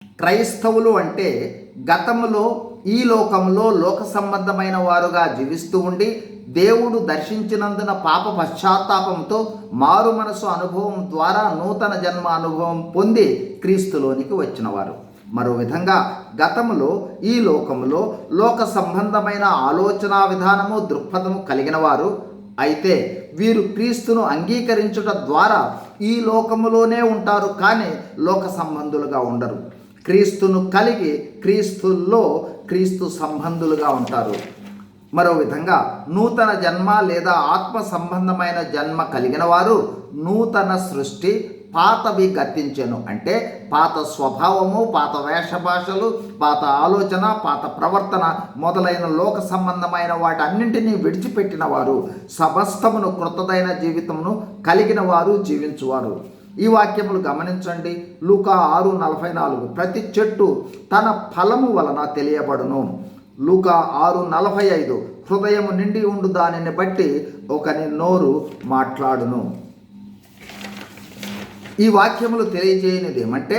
క్రైస్తవులు అంటే గతంలో ఈ లోకంలో లోక సంబంధమైన వారుగా జీవిస్తూ ఉండి దేవుడు దర్శించినందున పాప పశ్చాత్తాపంతో మారు మనసు అనుభవం ద్వారా నూతన జన్మ అనుభవం పొంది క్రీస్తులోనికి వచ్చినవారు. మరో విధంగా గతంలో ఈ లోకంలో లోక సంబంధమైన ఆలోచన విధానము దృక్పథము కలిగిన వారు అయితే వీరు క్రీస్తును అంగీకరించుట ద్వారా ఈ లోకములోనే ఉంటారు, కానీ లోక సంబంధులుగా ఉండరు. క్రీస్తును కలిగి క్రీస్తుల్లో క్రీస్తు సంబంధులుగా ఉంటారు. మరో విధంగా నూతన జన్మ లేదా ఆత్మ సంబంధమైన జన్మ కలిగిన వారు నూతన సృష్టి, పాతవి గతించెను అంటే పాత స్వభావము, పాత వేషభాషలు, పాత ఆలోచన, పాత ప్రవర్తన మొదలైన లోక సంబంధమైన వాటన్నింటినీ విడిచిపెట్టిన వారు సమస్తమును కృతదైన జీవితమును కలిగిన వారు జీవించువారు. ఈ వాక్యములు గమనించండి. లూకా 6:44 ప్రతి చెట్టు తన ఫలము వలన తెలియబడును. లూకా 6:45 హృదయము నిండి ఉండు దానిని బట్టి ఒకని నోరు మాట్లాడును. ఈ వాక్యములు తెలియజేయనిది ఏమంటే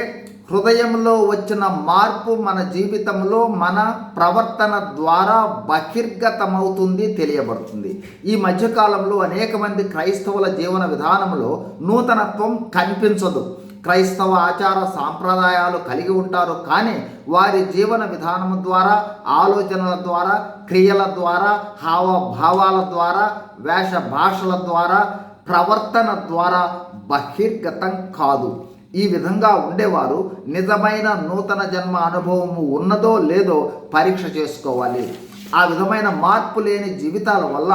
హృదయంలో వచ్చిన మార్పు మన జీవితంలో మన ప్రవర్తన ద్వారా బహిర్గతమవుతుంది, తెలియబడుతుంది. ఈ మధ్యకాలంలో అనేక మంది క్రైస్తవుల జీవన విధానంలో నూతనత్వం కనిపించదు. క్రైస్తవ ఆచార సాంప్రదాయాలు కలిగి ఉంటారు, కానీ వారి జీవన విధానం ద్వారా, ఆలోచనల ద్వారా, క్రియల ద్వారా, హావభావాల ద్వారా, వేష భాషల ద్వారా, ప్రవర్తన ద్వారా బహిర్గతం కాదు. ఈ విధంగా ఉండేవారు నిజమైన నూతన జన్మ అనుభవము ఉన్నదో లేదో పరీక్ష చేసుకోవాలి. ఆ విధమైన మార్పు లేని జీవితాల వల్ల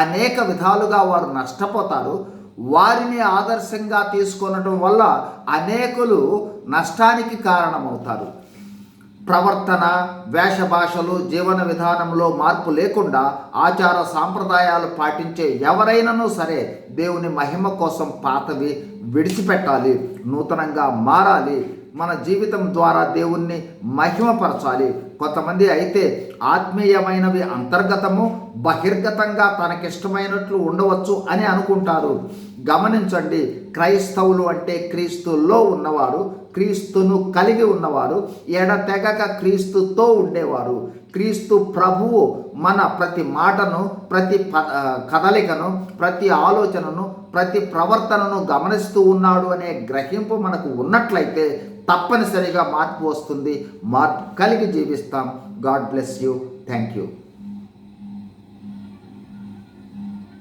అనేక విధాలుగా వారు నష్టపోతారు. వారిని ఆదర్శంగా తీసుకొనడం వల్ల అనేకులు నష్టానికి కారణమవుతారు. ప్రవర్తన, వేషభాషలు, జీవన విధానంలో మార్పు లేకుండా ఆచార సాంప్రదాయాలు పాటించే ఎవరైనానూ సరే దేవుని మహిమ కోసం పాతవి విడిచిపెట్టాలి, నూతనంగా మారాలి. మన జీవితం ద్వారా దేవుణ్ణి మహిమపరచాలి. కొంతమంది అయితే ఆత్మీయమైనవి అంతర్గతము, బహిర్గతంగా తనకిష్టమైనట్లు ఉండవచ్చు అని అనుకుంటారు. గమనించండి, క్రైస్తవులు అంటే క్రీస్తులో ఉన్నవారు, క్రీస్తును కలిగి ఉన్నవారు, ఎడతెగక క్రీస్తుతో ఉండేవారు. క్రీస్తు ప్రభువు మన ప్రతి మాటను, ప్రతి కదలికను, ప్రతి ఆలోచనను, ప్రతి ప్రవర్తనను గమనిస్తూ ఉన్నాడు అనే గ్రహింపు మనకు ఉన్నట్లయితే తప్పనిసరిగా మార్పు వస్తుంది. మార్పు కలిగి జీవిస్తాం. God bless you. Thank you.